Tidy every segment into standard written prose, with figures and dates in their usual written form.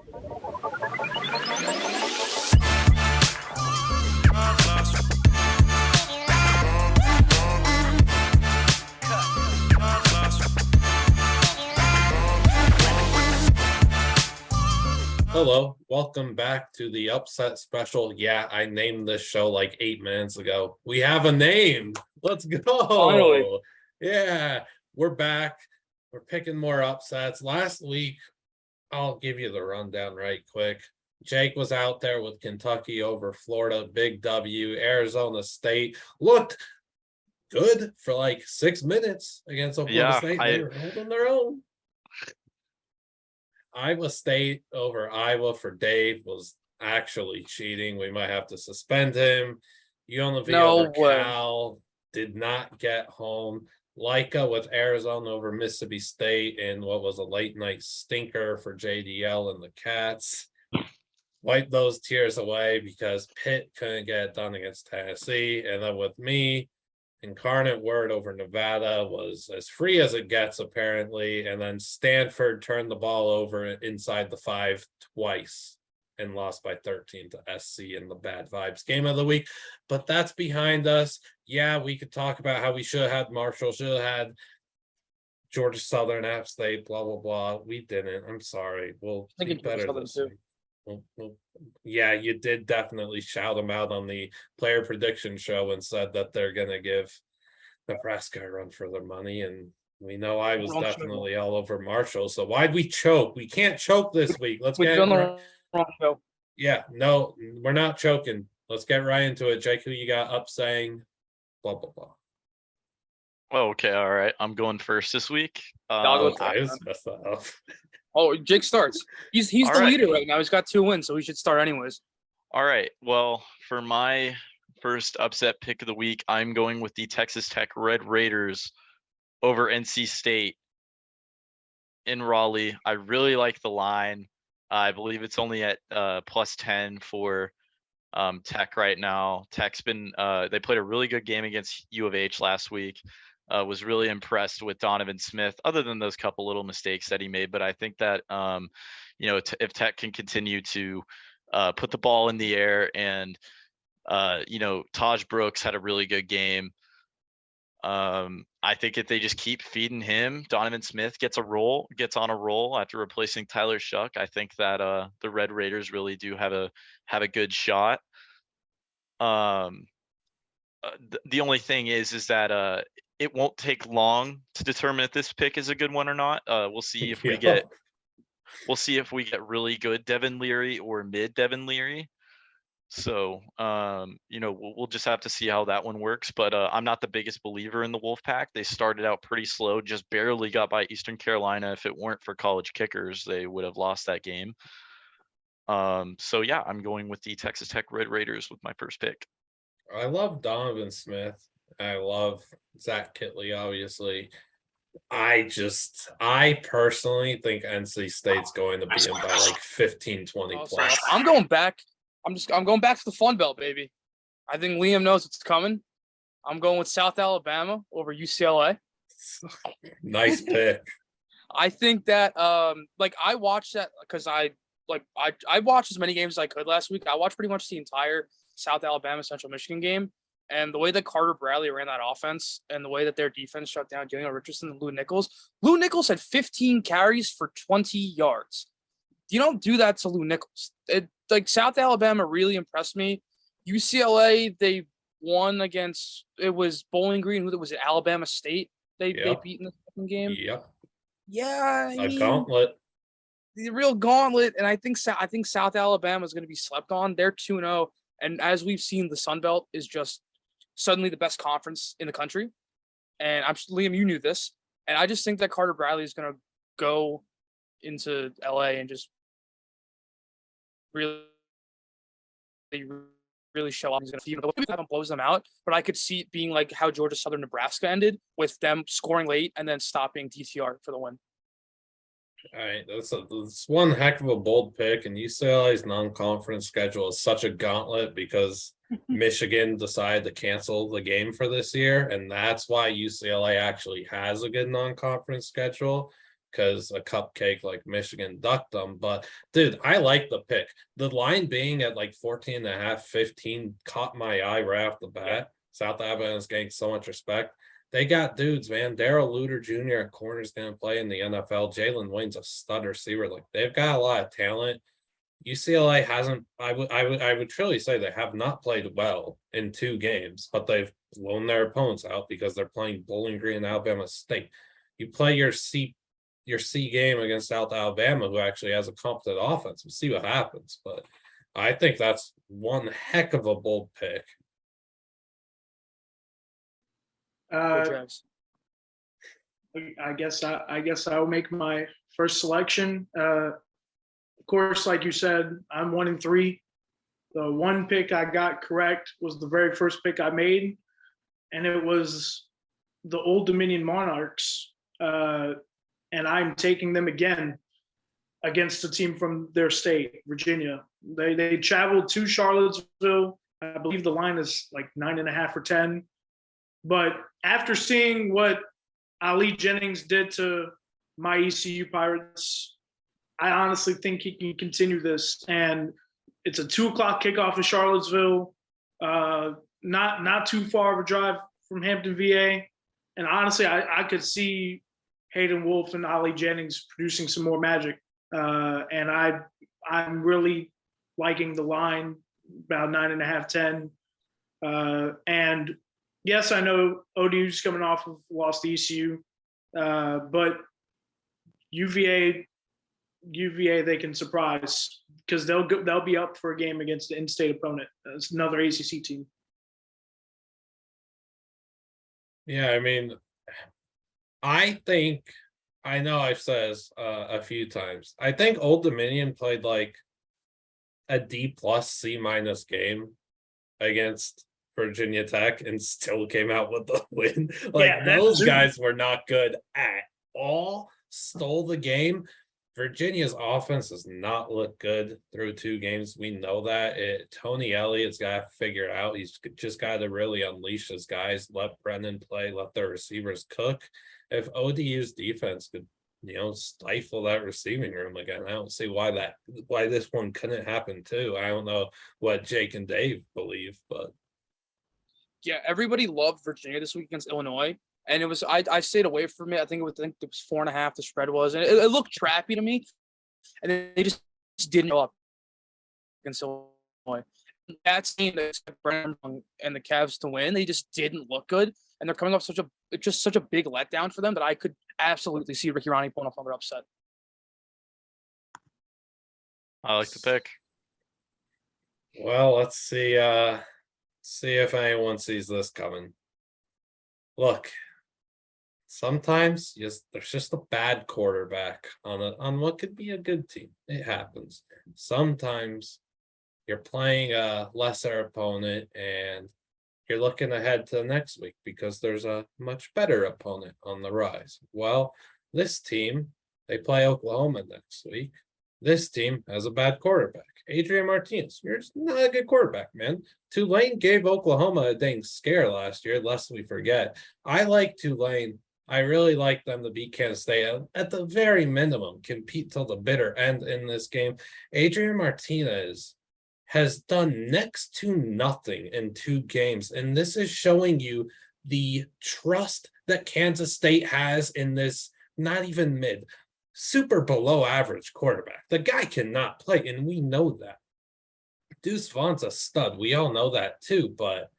Hello, welcome back to the Upset Special. Yeah, I named this show like 8 minutes ago. We have a name. Let's go. Finally. Yeah, we're back. We're picking more upsets. Last week, I'll give you the rundown right quick. Jake was out there with Kentucky over Florida, big W. Arizona State looked good for like 6 minutes against Oklahoma State. They were holding their own. Iowa State over Iowa for Dave was actually cheating. We might have to suspend him. UNLV over Cal did not get home. Leica with Arizona over Mississippi State in what was a late night stinker for JDL and the Cats. Wipe those tears away because Pitt couldn't get it done against Tennessee. And then with me, Incarnate Word over Nevada was as free as it gets, apparently. And then Stanford turned the ball over inside the 5 twice and lost by 13 to SC in the Bad Vibes game of the week. But that's behind us. Yeah, we could talk about how we should have had Marshall, should have had Georgia Southern, App State, blah, blah, blah. We didn't. I'm sorry. We'll do better this week. Yeah, you did definitely shout them out on the player prediction show and said that they're going to give Nebraska a run for their money. And we know I was definitely all over Marshall. So why'd we choke? We can't choke this week. Let's get on the wrong show. Yeah, no, we're not choking. Let's get right into it. Jake, who you got up saying blah, blah, blah. Oh, okay, all right. I'm going first this week. I just messed that up. Oh, Jake starts. He's the leader right now. He's got 2 wins, so he should start anyways. All right. Well, for my first upset pick of the week, I'm going with the Texas Tech Red Raiders over NC State in Raleigh. I really like the line. I believe it's only at plus 10 for Tech right now. Tech's been they played a really good game against U of H last week. Was really impressed with Donovan Smith, other than those couple little mistakes that he made. But I think that, if Tech can continue to put the ball in the air and, Taj Brooks had a really good game. I think if they just keep feeding him, Donovan Smith gets on a roll after replacing Tyler Shuck. I think that the Red Raiders really do have a good shot. The only thing is that it won't take long to determine if this pick is a good one or not. We'll see if we get really good Devin Leary or mid Devin Leary. So, we'll just have to see how that one works. But I'm not the biggest believer in the Wolfpack. They started out pretty slow, just barely got by Eastern Carolina. If it weren't for college kickers, they would have lost that game. So yeah, I'm going with the Texas Tech Red Raiders with my first pick. I love Donovan Smith. I love Zach Kitley, obviously. I personally think NC State's going to be in by like 15, 20 plus. I'm going back. I'm going back to the Fun Belt, baby. I think Liam knows what's coming. I'm going with South Alabama over UCLA. Nice pick. I think that I watched that because I watched as many games as I could last week. I watched pretty much the entire South Alabama Central Michigan game. And the way that Carter Bradley ran that offense and the way that their defense shut down Daniel Richardson and Lou Nichols had 15 carries for 20 yards. You don't do that to Lou Nichols. South Alabama really impressed me. UCLA, they won against, it was Bowling Green. Who was it? Alabama State. They beat in the second game. Yep. Yeah. A gauntlet. The real gauntlet. And I think South Alabama is going to be slept on. They're 2-0. And as we've seen, the Sun Belt is just suddenly the best conference in the country. And Liam, you knew this. And I just think that Carter Bradley is going to go into LA and just really show up. He's going to blows them out. But I could see it being like how Georgia Southern Nebraska ended, with them scoring late and then stopping DTR for the win. All right, that's one heck of a bold pick, and UCLA's non-conference schedule is such a gauntlet because Michigan decided to cancel the game for this year, and that's why UCLA actually has a good non-conference schedule. because a cupcake like Michigan ducked them. But dude, I like the pick. The line being at like 14.5, 15 caught my eye right off the bat. South Alabama's getting so much respect. They got dudes, man. Darrell Luter Jr. at corner is going to play in the NFL. Jalen Wayne's a stud receiver. Like, they've got a lot of talent. UCLA hasn't. I would truly say they have not played well in 2 games, but they've blown their opponents out because they're playing Bowling Green and Alabama State. You play your C game against South Alabama, who actually has a competent offense. We'll see what happens. But I think that's one heck of a bold pick. I guess I'll make my first selection. Of course, like you said, I'm 1-3. The one pick I got correct was the very first pick I made, and it was the Old Dominion Monarchs. And I'm taking them again against a team from their state, Virginia. They traveled to Charlottesville. I believe the line is like 9.5 or 10. But after seeing what Ali Jennings did to my ECU Pirates, I honestly think he can continue this. And it's a 2:00 kickoff in Charlottesville, not too far of a drive from Hampton, VA. And honestly, I could see Hayden Wolf and Ali Jennings producing some more magic. And I'm really liking the line, about 9.5, 10. And yes, I know ODU's coming off of lost to ECU, but UVA, they can surprise because they'll be up for a game against the in-state opponent. It's another ACC team. Yeah, I mean, I know I've said this a few times. I think Old Dominion played like a D+, C- game against Virginia Tech and still came out with the win. Like, those guys were not good at all. Stole the game. Virginia's offense does not look good through 2 games. We know that. Tony Elliott's got to figure it out. He's just got to really unleash his guys, let Brennan play, let their receivers cook. If ODU's defense could, stifle that receiving room again, I don't see why this one couldn't happen too. I don't know what Jake and Dave believe, but yeah, everybody loved Virginia this week against Illinois. And it was I stayed away from it. I think it was 4.5. The spread was, and it looked trappy to me. And then they just didn't go up against Illinois. That team that Brennan and the Cavs to win, they just didn't look good. And they're coming off such a big letdown for them that I could absolutely see Ricky Ronnie pulling off another upset. I like the pick. Well, let's see if anyone sees this coming. Look. Sometimes there's just a bad quarterback on what could be a good team. It happens. Sometimes you're playing a lesser opponent and you're looking ahead to the next week because there's a much better opponent on the rise. Well, this team, they play Oklahoma next week. This team has a bad quarterback. Adrian Martinez, you're just not a good quarterback, man. Tulane gave Oklahoma a dang scare last year, lest we forget. I like Tulane. I really like them to beat Kansas State. At the very minimum, compete till the bitter end in this game. Adrian Martinez has done next to nothing in 2 games, and this is showing you the trust that Kansas State has in this not even super below average quarterback. The guy cannot play, and we know that. Deuce Vaughn's a stud. We all know that too, but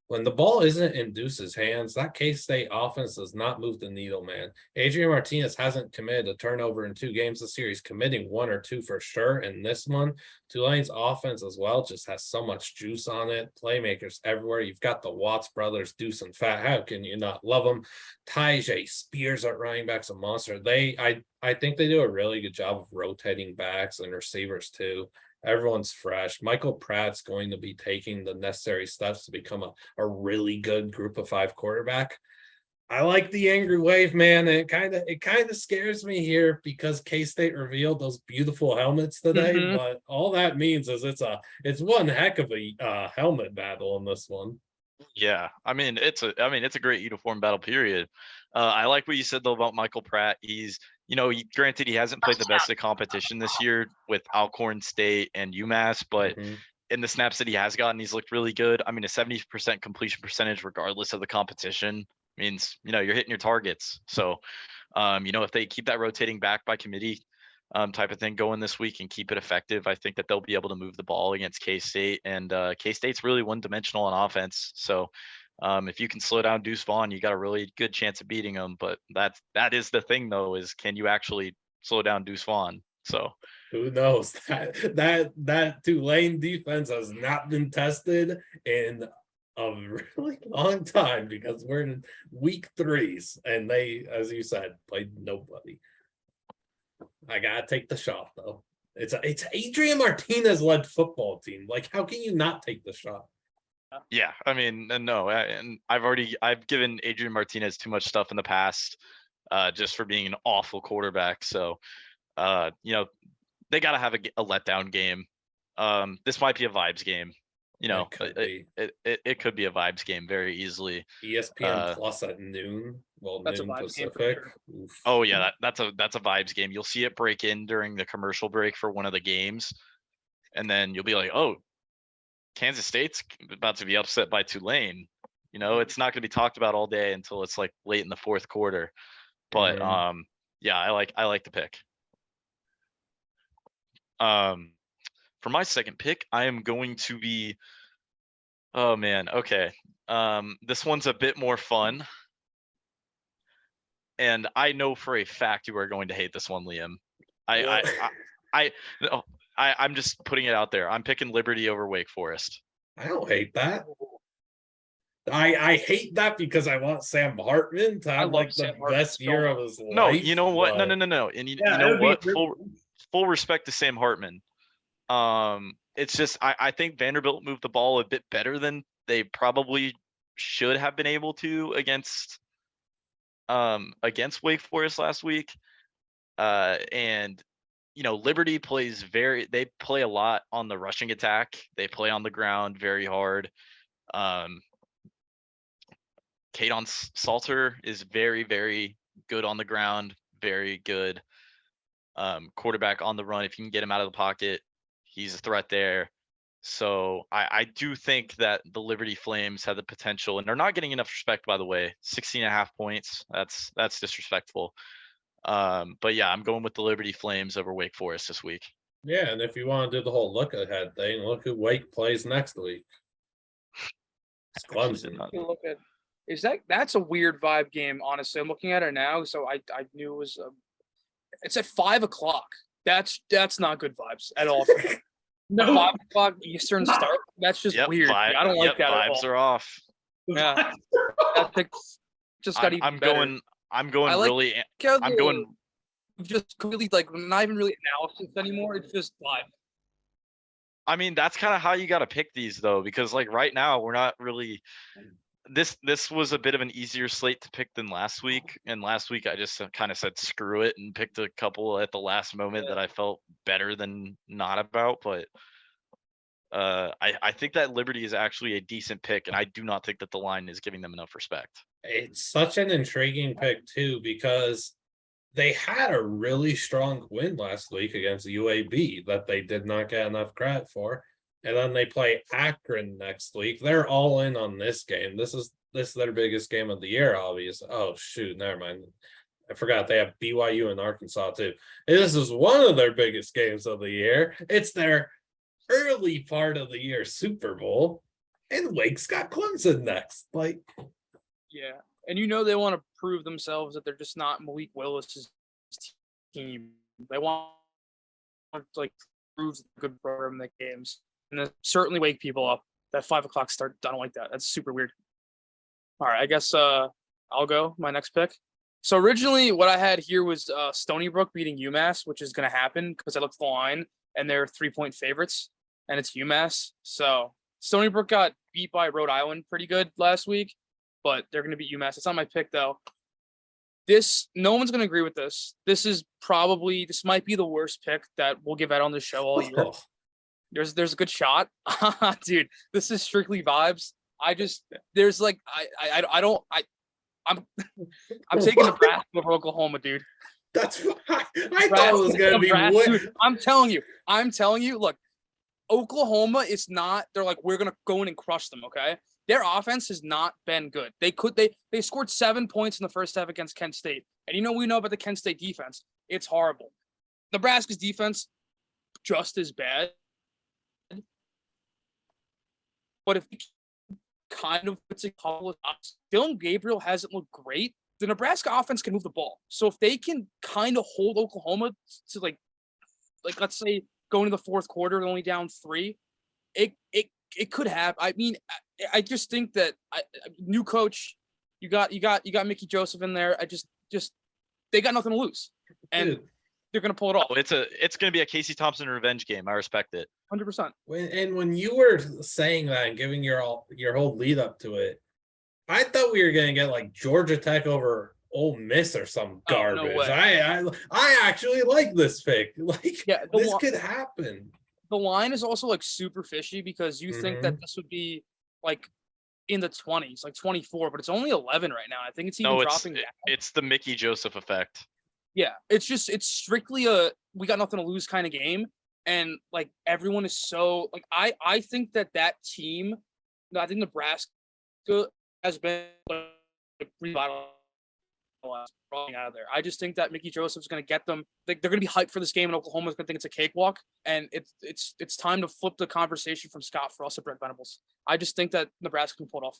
when the ball isn't in Deuce's hands, that K-State offense does not move the needle, man. Adrian Martinez hasn't committed a turnover in 2 games this year. He's committing 1 or 2 for sure in this one. Tulane's offense as well just has so much juice on it. Playmakers everywhere. You've got the Watts brothers, Deuce and Fat. How can you not love them? Tyjae Spears at running back's a monster. I think they do a really good job of rotating backs and receivers too. Everyone's fresh. Michael Pratt's going to be taking the necessary steps to become a really good group of 5 quarterback. I like the angry wave, man. And it kind of scares me here because K-State revealed those beautiful helmets today. Mm-hmm. But all that means is it's one heck of a helmet battle in this one. Yeah, I mean it's a great uniform battle period. I like what you said though about Michael Pratt. He's, granted he hasn't played the best of competition this year with Alcorn State and UMass, but in the snaps that he has gotten, he's looked really good. I mean, a 70% completion percentage, regardless of the competition, means, you're hitting your targets. So, if they keep that rotating back by committee type of thing going this week and keep it effective, I think that they'll be able to move the ball against K-State. And K-State's really one-dimensional on offense. So if you can slow down Deuce Vaughn, you got a really good chance of beating him. But that is the thing, though, is can you actually slow down Deuce Vaughn? So who knows? That Tulane defense has not been tested in a really long time because we're in week 3s and they, as you said, played nobody. I gotta take the shot though. It's Adrian Martinez led football team. Like, how can you not take the shot? Yeah, I mean, no, and I've given Adrian Martinez too much stuff in the past, just for being an awful quarterback. So, they gotta have a letdown game. This might be a vibes game. It could be a vibes game very easily. ESPN Plus at noon. Well, that's noon a vibes Pacific. Game. Oh yeah, that's a vibes game. You'll see it break in during the commercial break for one of the games, and then you'll be like, oh, Kansas State's about to be upset by Tulane. It's not going to be talked about all day until it's like late in the fourth quarter. But yeah, I like the pick. For my second pick, I am going to be, oh man, okay. This one's a bit more fun. And I know for a fact you are going to hate this one, Liam. I'm just putting it out there. I'm picking Liberty over Wake Forest. I don't hate that. I hate that because I want Sam Hartman to have like the best year of his life. No, you know what? But... No. And you know what? Full respect to Sam Hartman. It's just I think Vanderbilt moved the ball a bit better than they probably should have been able to against Wake Forest last week. And Liberty they play a lot on the rushing attack. They play on the ground very hard. Kaidon Salter is very, very good on the ground, very good quarterback on the run. If you can get him out of the pocket, he's a threat there. So I do think that the Liberty Flames have the potential, and they're not getting enough respect, by the way. 16.5 points. That's disrespectful. But yeah, I'm going with the Liberty Flames over Wake Forest this week. Yeah, and if you want to do the whole look ahead thing, look who Wake plays next week. It's Clemson. That's a weird vibe game, honestly. I'm looking at it now, so I knew it was it's at 5:00. That's not good vibes at all. No, 5:00 Eastern start. That's just weird. I don't like that at all. Vibes are off. Yeah. Just got even better. I'm going just completely like not even really analysis anymore. It's just vibe. I mean, that's kind of how you got to pick these though, because like right now we're not really. This was a bit of an easier slate to pick than last week, and last week I just kind of said screw it and picked a couple at the last moment that I felt better than not about. But I think that Liberty is actually a decent pick, and I do not think that the line is giving them enough respect. It's such an intriguing pick too, because they had a really strong win last week against UAB that they did not get enough credit for. And then they play Akron next week. They're all in on this game. This is their biggest game of the year, obviously. Oh, shoot, never mind. I forgot they have BYU and Arkansas, too. And this is one of their biggest games of the year. It's their early part of the year Super Bowl. And Wake's got Clemson next. Yeah. And they want to prove themselves that they're just not Malik Willis's team. They want to, prove the good program in the games. And certainly wake people up. That 5:00 start, I don't like that. That's super weird. All right, I guess I'll go. My next pick. So originally what I had here was Stony Brook beating UMass, which is going to happen because I looked at the line and they're 3-point favorites, and it's UMass. So Stony Brook got beat by Rhode Island pretty good last week, but they're going to beat UMass. It's not my pick, though. No one's going to agree with this. This might be the worst pick that we'll give out on the show all year. There's a good shot. Dude, this is strictly vibes. I'm taking Nebraska over Oklahoma, dude. That's fine. I thought it was gonna be dude, I'm telling you. Look, Oklahoma is not. They're like, we're gonna go in and crush them. Okay, their offense has not been good. They scored 7 points in the first half against Kent State, and we know about the Kent State defense. It's horrible. Nebraska's defense just as bad, but if kind of puts a couple of ups, Dylan Gabriel hasn't looked great. The Nebraska offense can move the ball. So if they can kind of hold Oklahoma to like let's say going to the fourth quarter, only down 3, it could have. I mean, I just think that new coach, you got Mickey Joseph in there. I just they got nothing to lose, and they're gonna pull it off. Oh, it's gonna be a Casey Thompson revenge game. I respect it. 100%. When you were saying that and giving your whole lead up to it, I thought we were gonna get like Georgia Tech over Ole Miss or some garbage. No way. I actually like this pick. Like, yeah, this could happen. The line is also like super fishy because you think that this would be like in the 20s, like 24, but it's only 11 right now. I think it's even dropping down. It's the Mickey Joseph effect. Yeah, it's strictly a we got nothing to lose kind of game, and like everyone is so like I think that team, I think Nebraska has been like revitalized out of there. I just think that Mickey Joseph's going to get them. They're going to be hyped for this game, and Oklahoma's going to think it's a cakewalk. And it's time to flip the conversation from Scott Frost to Brent Venables. I just think that Nebraska can pull it off.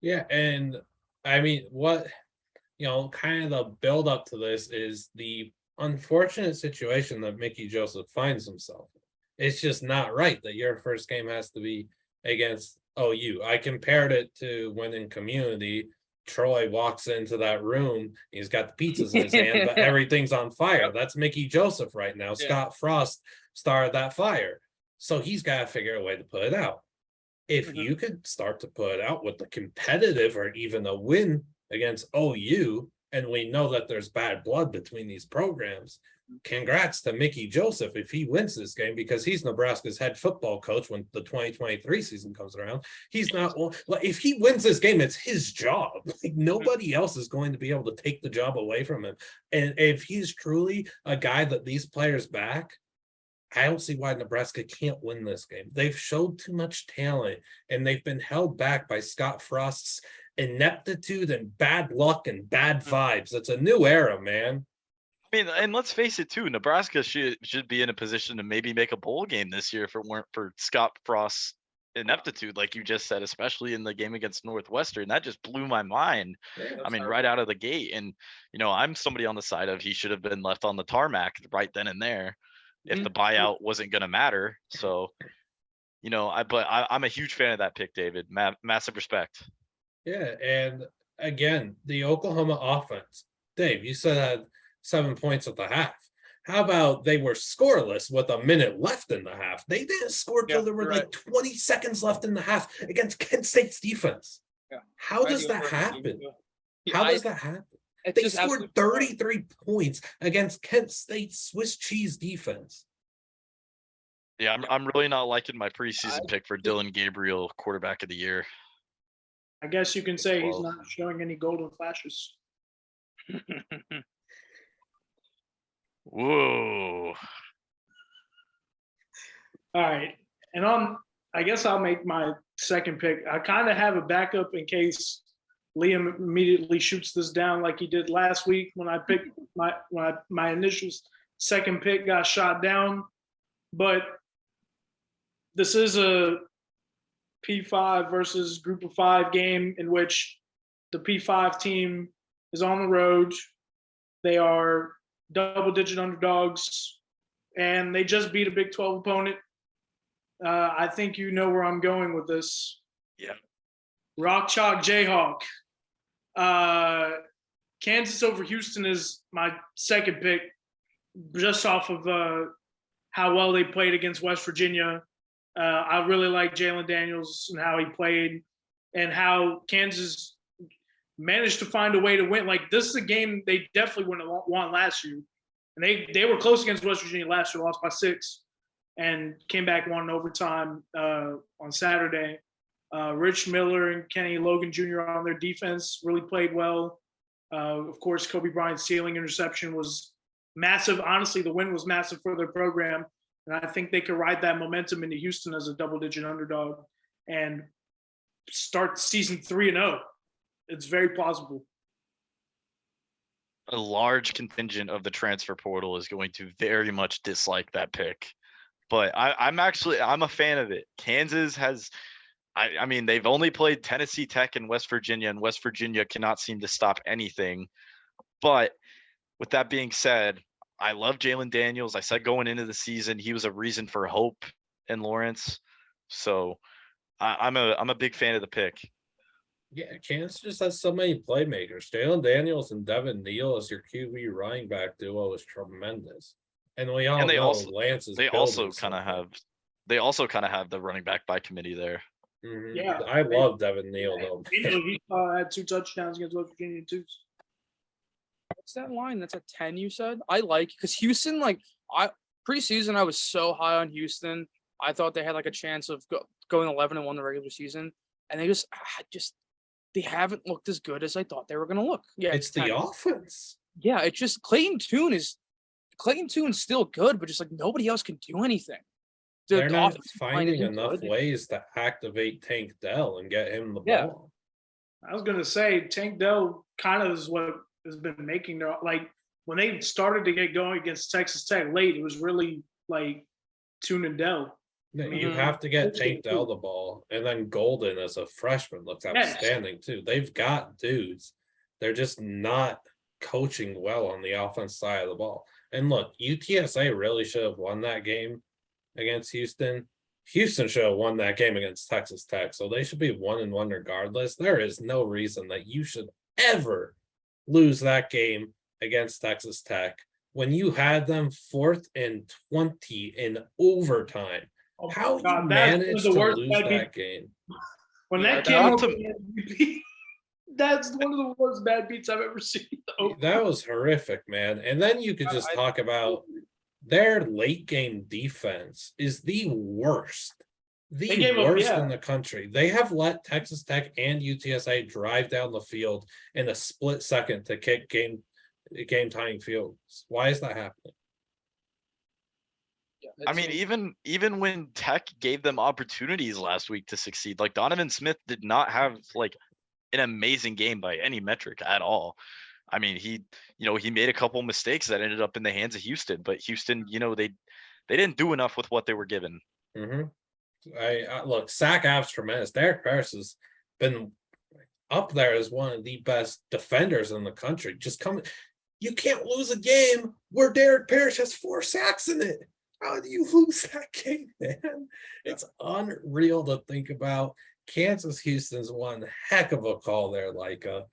Yeah, and I mean, what kind of the build up to this is the unfortunate situation that Mickey Joseph finds himself in. It's just not right that your first game has to be against OU. I compared it to when in Community, Troy walks into that room, he's got the pizzas in his hand, but everything's on fire. Yep. That's Mickey Joseph right now. Yeah. Scott Frost started that fire. So he's got to figure a way to put it out. If you could start to put it out with the competitive or even a win against OU, and we know that there's bad blood between these programs, congrats to Mickey Joseph if he wins this game, because he's Nebraska's head football coach when the 2023 season comes around. He's not, if he wins this game, it's his job. Like, nobody else is going to be able to take the job away from him. And if he's truly a guy that these players back, I don't see why Nebraska can't win this game. They've showed too much talent, and they've been held back by Scott Frost's ineptitude and bad luck and bad vibes. It's a new era, man. I mean, and let's face it too, Nebraska should be in a position to maybe make a bowl game this year if it weren't for Scott Frost's ineptitude, like you just said, especially in the game against Northwestern. That just blew my mind. Yeah, I mean, right out of the gate. And, I'm somebody on the side of he should have been left on the tarmac right then and there if the buyout wasn't going to matter. So, I'm a huge fan of that pick, David. Massive respect. Yeah, and again, the Oklahoma offense, Dave, you said had 7 points at the half. How about they were scoreless with a minute left in the half? They didn't score till there were like 20 seconds left in the half against Kent State's defense. Yeah. How does that happen? How does that happen? They scored 33 points against Kent State's Swiss cheese defense. Yeah, I'm really not liking my preseason pick for Dylan Gabriel, quarterback of the year. I guess you can say he's not showing any golden flashes. Whoa. All right. And I guess I'll make my second pick. I kind of have a backup in case Liam immediately shoots this down like he did last week when I picked my initial second pick got shot down. But this is a P5 versus Group of 5 game in which the P5 team is on the road. They are double-digit underdogs, and they just beat a Big 12 opponent. I think you know where I'm going with this. Yeah. Rock Chalk Jayhawk. Kansas over Houston is my second pick, just off of how well they played against West Virginia. I really like Jalen Daniels and how he played, and how Kansas managed to find a way to win. Like, this is a game they definitely wouldn't have won last year. And they were close against West Virginia last year, lost by 6, and came back, won in overtime on Saturday. Rich Miller and Kenny Logan Jr. on their defense really played well. Of course, Kobe Bryant's ceiling interception was massive. Honestly, the win was massive for their program. And I think they could ride that momentum into Houston as a double-digit underdog and start season 3-0. It's very plausible. A large contingent of the transfer portal is going to very much dislike that pick. But I'm a fan of it. Kansas has, I mean, they've only played Tennessee Tech and West Virginia cannot seem to stop anything. But with that being said, I love Jalen Daniels. I said going into the season, he was a reason for hope in Lawrence. So I'm a big fan of the pick. Yeah, Kansas just has so many playmakers. Jalen Daniels and Devin Neal as your QB running back duo is tremendous. And we all know Lance is. They also kind of have the running back by committee there. Mm-hmm. Yeah, I love Devin Neal though. He had 2 touchdowns against West Virginia too. What's that line? That's a 10. You said I like because Houston. Like preseason, I was so high on Houston. I thought they had like a chance of going 11-1 the regular season, and they they haven't looked as good as I thought they were going to look. Yeah, it's the offense. Yeah, it's just Clayton Tune's still good, but just like nobody else can do anything. They're not finding enough ways to activate Tank Dell and get him the ball. I was going to say Tank Dell kind of is what has been making their, like, when they started to get going against Texas Tech late, it was really like Tune and Dell. You have to get Tank Dell the ball, and then Golden as a freshman looks outstanding too. They've got dudes. They're just not coaching well on the offense side of the ball. And look, UTSA really should have won that game against Houston. Houston should have won that game against Texas Tech, so they should be 1-1 regardless. There is no reason that you should ever lose that game against Texas Tech when you had them 4th and 20 in overtime. How you managed to lose that game? When that came up to MVP, that's one of the worst bad beats I've ever seen. That was horrific, man. And then you could just talk about their late game defense is the worst. The worst in the country. They have let Texas Tech and UTSA drive down the field in a split second to kick game tying fields. Why is that happening? I mean, even when Tech gave them opportunities last week to succeed, like Donovan Smith did not have like an amazing game by any metric at all. I mean, he made a couple mistakes that ended up in the hands of Houston, but Houston, they didn't do enough with what they were given. Mm-hmm. I look, Sack Av's tremendous. Derek Parris has been up there as one of the best defenders in the country. You can't lose a game where Derek Parrish has 4 sacks in it. How do you lose that game, man? It's unreal to think about. Kansas Houston's one heck of a call there, Leica.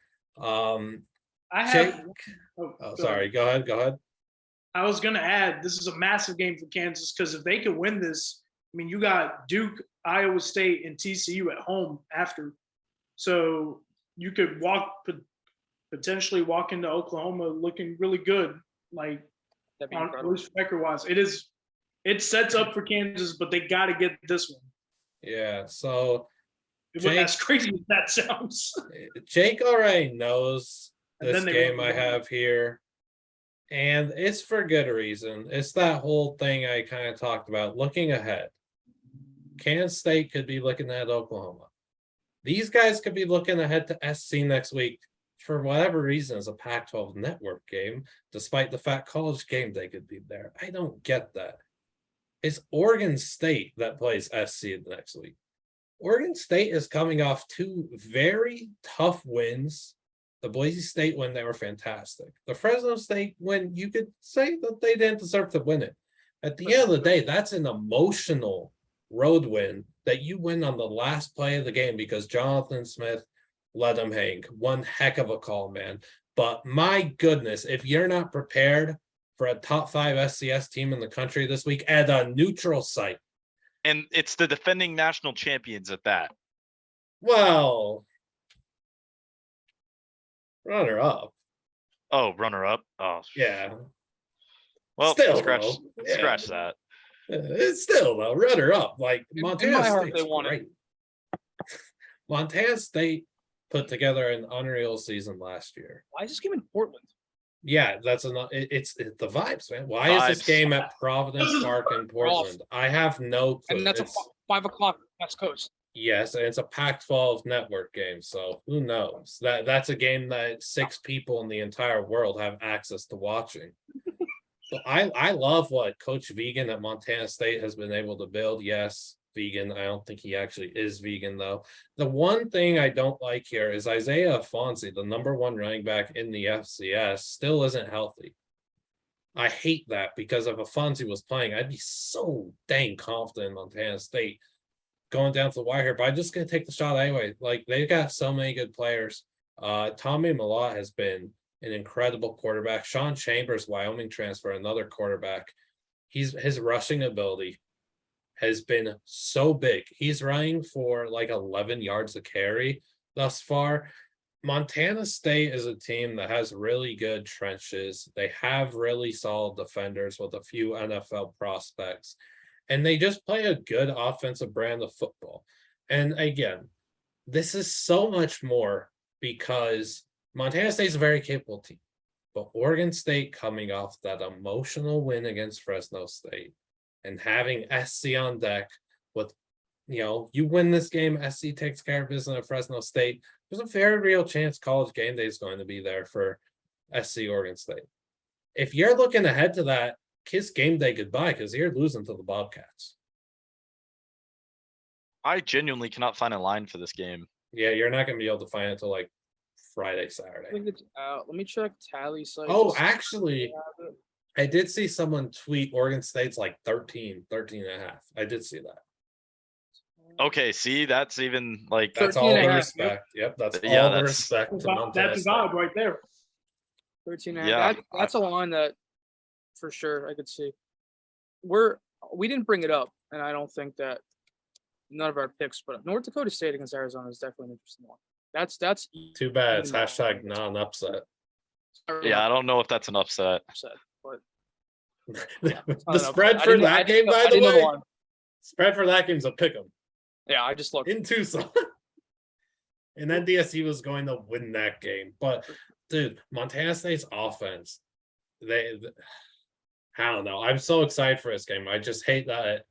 Sorry, go ahead. I was going to add, this is a massive game for Kansas because if they could win this, I mean, you got Duke, Iowa State, and TCU at home after. So you could potentially walk into Oklahoma looking really good, like record-wise. It sets up for Kansas, but they got to get this one. Yeah, so as crazy as that sounds. Jake already knows this game I have here, and it's for good reason. It's that whole thing I kind of talked about, looking ahead. Kansas State could be looking at Oklahoma. These guys could be looking ahead to SC next week for whatever reason as a Pac-12 network game, despite the fact College Game Day could be there. I don't get that. It's Oregon State that plays SC the next week. Oregon State is coming off 2 very tough wins. The Boise State win, they were fantastic. The Fresno State win, you could say that they didn't deserve to win it. At the end of the day, that's an emotional road win that you win on the last play of the game because Jonathan Smith let them hang. One heck of a call, man. But my goodness, if you're not prepared for a top 5 SCS team in the country this week at a neutral site. And it's the defending national champions at that. Well, runner up. Oh, runner up. Oh, yeah. Well, still, scratch that. It's still though runner up. Like Montana in my heart, State's they won great. it. Montana State put together an unreal season last year. Why is this game in Portland? Yeah, that's enough. It's the vibes, man. Why is this game at Providence Park in Portland? I have no clue. And that's a 5 o'clock West Coast. Yes, and it's a Pac-12 network game, so who knows? That's a game that 6 people in the entire world have access to watching. So I love what Coach Vegan at Montana State has been able to build. Yes, vegan. I don't think he actually is vegan, though. The one thing I don't like here is Isaiah Afonso, the #1 running back in the FCS, still isn't healthy. I hate that because if Afonso was playing, I'd be so dang confident in Montana State going down to the wire here. But I'm just going to take the shot anyway. Like, they've got so many good players. Tommy Malott has been an incredible quarterback. Sean Chambers, Wyoming transfer, another quarterback. His rushing ability has been so big. He's running for like 11 yards a carry thus far. Montana State is a team that has really good trenches. They have really solid defenders with a few NFL prospects, and they just play a good offensive brand of football. And again, this is so much more because Montana State is a very capable team, but Oregon State coming off that emotional win against Fresno State and having SC on deck with, you win this game, SC takes care of business at Fresno State. There's a very real chance College Game Day is going to be there for SC Oregon State. If you're looking ahead to that, kiss game day goodbye because you're losing to the Bobcats. I genuinely cannot find a line for this game. Yeah, you're not going to be able to find it until like Friday, Saturday. I think it's out. Let me check tally site. Oh, actually, I did see someone tweet Oregon State's like 13 and a half. I did see that. Okay, see, that's even like that's all the respect. Yep, that's all the respect to Montana That's a vibe right there. 13 and a half. That's a line that for sure I could see. We didn't bring it up, and I don't think that none of our picks, but North Dakota State against Arizona is definitely an interesting one. That's too bad. It's hashtag non-upset. Yeah, I don't know if that's an upset. But the spread for that game, by the way, spread for that game's a pick 'em. Yeah, I just looked in Tucson. And NDSU was going to win that game. But dude, Montana State's offense, I don't know. I'm so excited for this game. I just hate that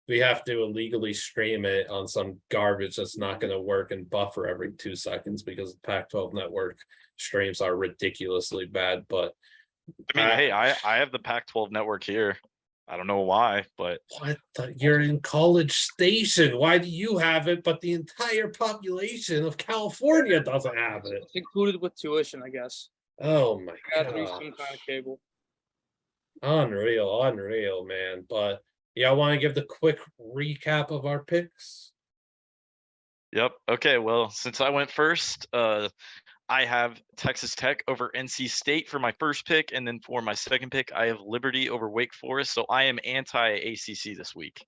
we have to illegally stream it on some garbage that's not going to work and buffer every 2 seconds because the Pac-12 network streams are ridiculously bad. But I mean, hey, I have the Pac-12 network here. I don't know why, but you're in College Station. Why do you have it, but the entire population of California doesn't have it? It's included with tuition, I guess. Oh my god! Some kind of cable. Unreal, man. But yeah, I want to give the quick recap of our picks. Yep. Okay. Well, since I went first, I have Texas Tech over NC State for my first pick, and then for my second pick, I have Liberty over Wake Forest. So I am anti-ACC this week.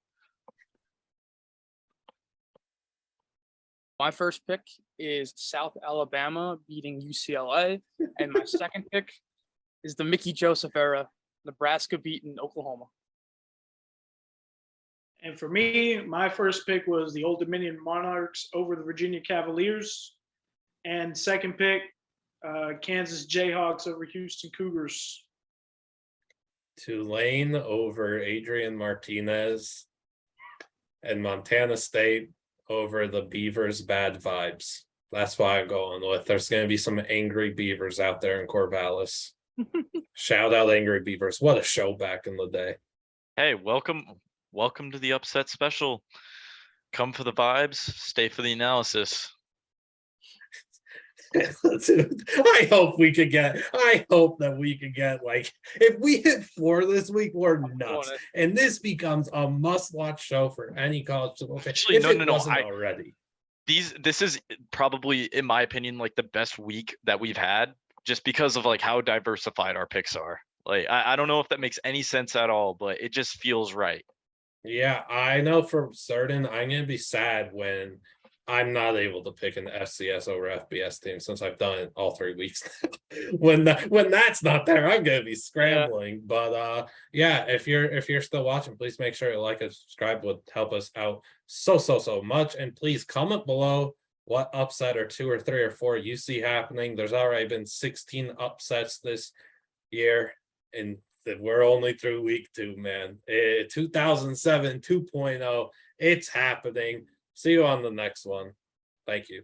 My first pick is South Alabama beating UCLA, and my second pick is the Mickey Joseph era, Nebraska beating Oklahoma. And for me, my first pick was the Old Dominion Monarchs over the Virginia Cavaliers. And second pick, Kansas Jayhawks over Houston Cougars. Tulane over Adrian Martinez. And Montana State over the Beavers' bad vibes. That's why I'm going with. There's going to be some angry Beavers out there in Corvallis. Shout out Angry Beavers. What a show back in the day. Hey, welcome to the upset special. Come for the vibes, stay for the analysis. I hope that we could get like, if we hit 4 this week, we're nuts. And this becomes a must-watch show for any college football fan. Actually, no. Already. This is probably, in my opinion, like the best week that we've had, just because of like how diversified our picks are. Like, I don't know if that makes any sense at all, but it just feels right. Yeah, I know for certain I'm going to be sad when I'm not able to pick an FCS over FBS team since I've done it all 3 weeks now. When that's not there, I'm going to be scrambling. Yeah. But yeah, if you're still watching, please make sure to like and subscribe. Would help us out so much. And please comment below what upset or 2 or 3 or 4 you see happening. There's already been 16 upsets this year, and we're only through week 2, man. 2007 2.0, it's happening. See you on the next one. Thank you.